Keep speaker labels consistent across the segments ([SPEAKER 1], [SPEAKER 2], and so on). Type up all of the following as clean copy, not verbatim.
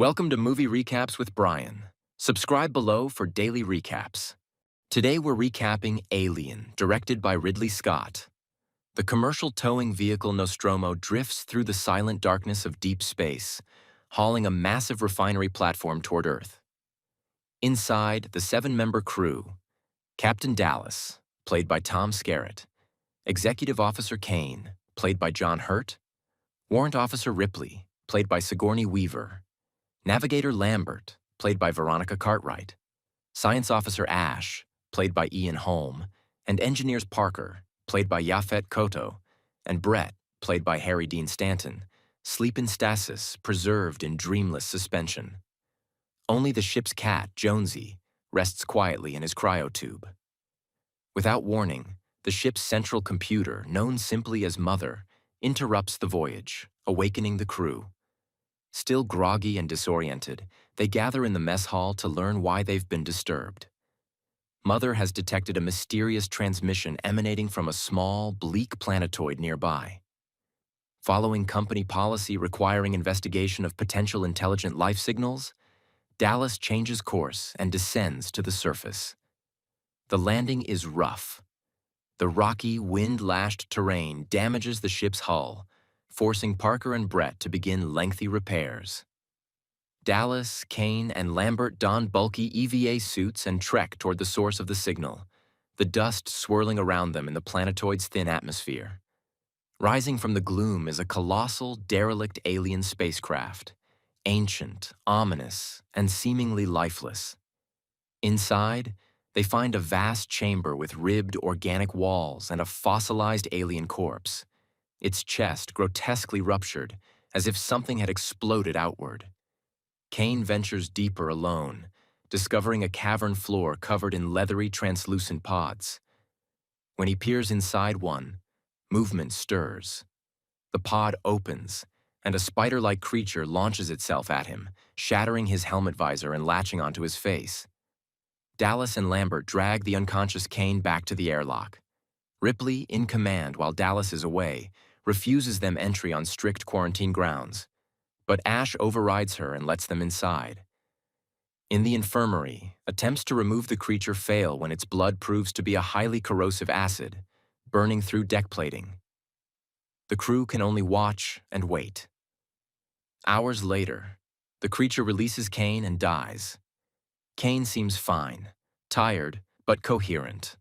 [SPEAKER 1] Welcome to Movie Recaps with Brian. Subscribe below for daily recaps. Today we're recapping Alien, directed by Ridley Scott. The commercial towing vehicle Nostromo drifts through the silent darkness of deep space, hauling a massive refinery platform toward Earth. Inside, the seven-member crew: Captain Dallas, played by Tom Skerritt; Executive Officer Kane, played by John Hurt; Warrant Officer Ripley, played by Sigourney Weaver; Navigator Lambert, played by Veronica Cartwright; Science Officer Ash, played by Ian Holm; and Engineers Parker, played by Yaphet Kotto, and Brett, played by Harry Dean Stanton, sleep in stasis, preserved in dreamless suspension. Only the ship's cat, Jonesy, rests quietly in his cryotube. Without warning, the ship's central computer, known simply as Mother, interrupts the voyage, awakening the crew. Still groggy and disoriented, they gather in the mess hall to learn why they've been disturbed. Mother has detected a mysterious transmission emanating from a small, bleak planetoid nearby. Following company policy requiring investigation of potential intelligent life signals, Dallas changes course and descends to the surface. The landing is rough. The rocky, wind-lashed terrain damages the ship's hull, forcing Parker and Brett to begin lengthy repairs. Dallas, Kane, and Lambert don bulky EVA suits and trek toward the source of the signal, the dust swirling around them in the planetoid's thin atmosphere. Rising from the gloom is a colossal, derelict alien spacecraft, ancient, ominous, and seemingly lifeless. Inside, they find a vast chamber with ribbed organic walls and a fossilized alien corpse, its chest grotesquely ruptured, as if something had exploded outward. Kane ventures deeper alone, discovering a cavern floor covered in leathery, translucent pods. When he peers inside one, movement stirs. The pod opens, and a spider-like creature launches itself at him, shattering his helmet visor and latching onto his face. Dallas and Lambert drag the unconscious Kane back to the airlock. Ripley, in command while Dallas is away, refuses them entry on strict quarantine grounds, but Ash overrides her and lets them inside. In the infirmary, attempts to remove the creature fail when its blood proves to be a highly corrosive acid, burning through deck plating. The crew can only watch and wait. Hours later, the creature releases Kane and dies. Kane seems fine, tired, but coherent.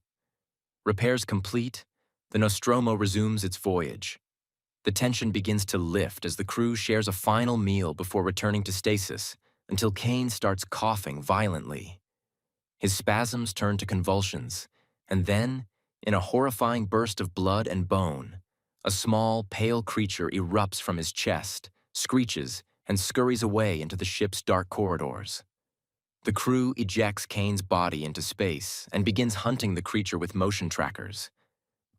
[SPEAKER 1] Repairs complete, the Nostromo resumes its voyage. The tension begins to lift as the crew shares a final meal before returning to stasis, until Kane starts coughing violently. His spasms turn to convulsions, and then, in a horrifying burst of blood and bone, a small, pale creature erupts from his chest, screeches, and scurries away into the ship's dark corridors. The crew ejects Kane's body into space and begins hunting the creature with motion trackers.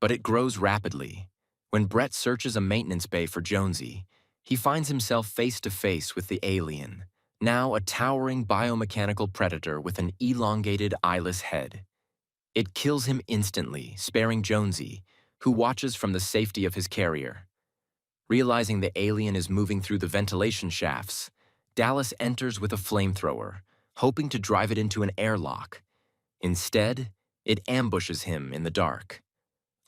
[SPEAKER 1] But it grows rapidly. When Brett searches a maintenance bay for Jonesy, he finds himself face to face with the alien, now a towering biomechanical predator with an elongated, eyeless head. It kills him instantly, sparing Jonesy, who watches from the safety of his carrier. Realizing the alien is moving through the ventilation shafts, Dallas enters with a flamethrower, hoping to drive it into an airlock. Instead, it ambushes him in the dark.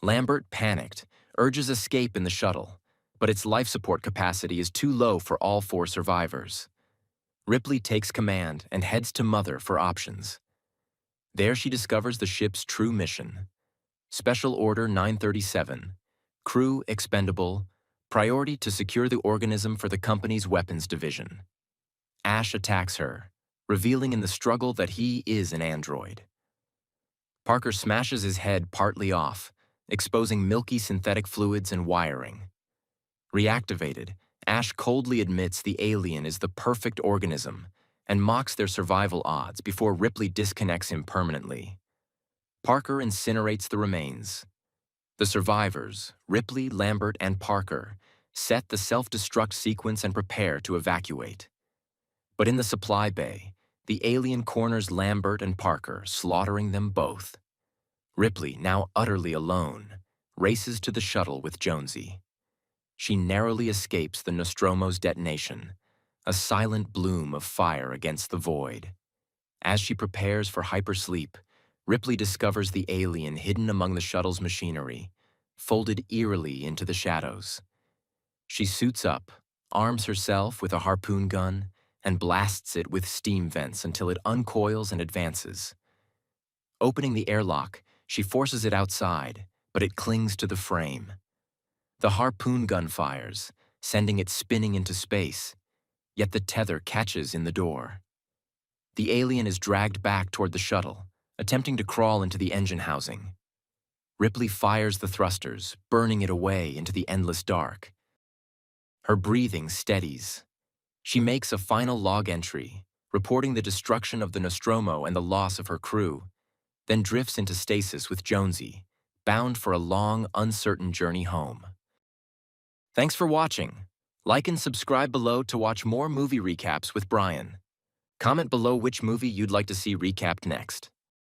[SPEAKER 1] Lambert, panicked, urges escape in the shuttle, but its life support capacity is too low for all four survivors. Ripley takes command and heads to Mother for options. There she discovers the ship's true mission. Special Order 937, crew expendable, priority to secure the organism for the company's weapons division. Ash attacks her, revealing in the struggle that he is an android. Parker smashes his head partly off, exposing milky synthetic fluids and wiring. Reactivated, Ash coldly admits the alien is the perfect organism and mocks their survival odds before Ripley disconnects him permanently. Parker incinerates the remains. The survivors, Ripley, Lambert, and Parker, set the self-destruct sequence and prepare to evacuate. But in the supply bay, the alien corners Lambert and Parker, slaughtering them both. Ripley, now utterly alone, races to the shuttle with Jonesy. She narrowly escapes the Nostromo's detonation, a silent bloom of fire against the void. As she prepares for hypersleep, Ripley discovers the alien hidden among the shuttle's machinery, folded eerily into the shadows. She suits up, arms herself with a harpoon gun, and blasts it with steam vents until it uncoils and advances. Opening the airlock, she forces it outside, but it clings to the frame. The harpoon gun fires, sending it spinning into space, yet the tether catches in the door. The alien is dragged back toward the shuttle, attempting to crawl into the engine housing. Ripley fires the thrusters, burning it away into the endless dark. Her breathing steadies. She makes a final log entry, reporting the destruction of the Nostromo and the loss of her crew, then drifts into stasis with Jonesy, bound for a long, uncertain journey home. Thanks for watching. Like and subscribe below to watch more movie recaps with Brian. Comment below which movie you'd like to see recapped next.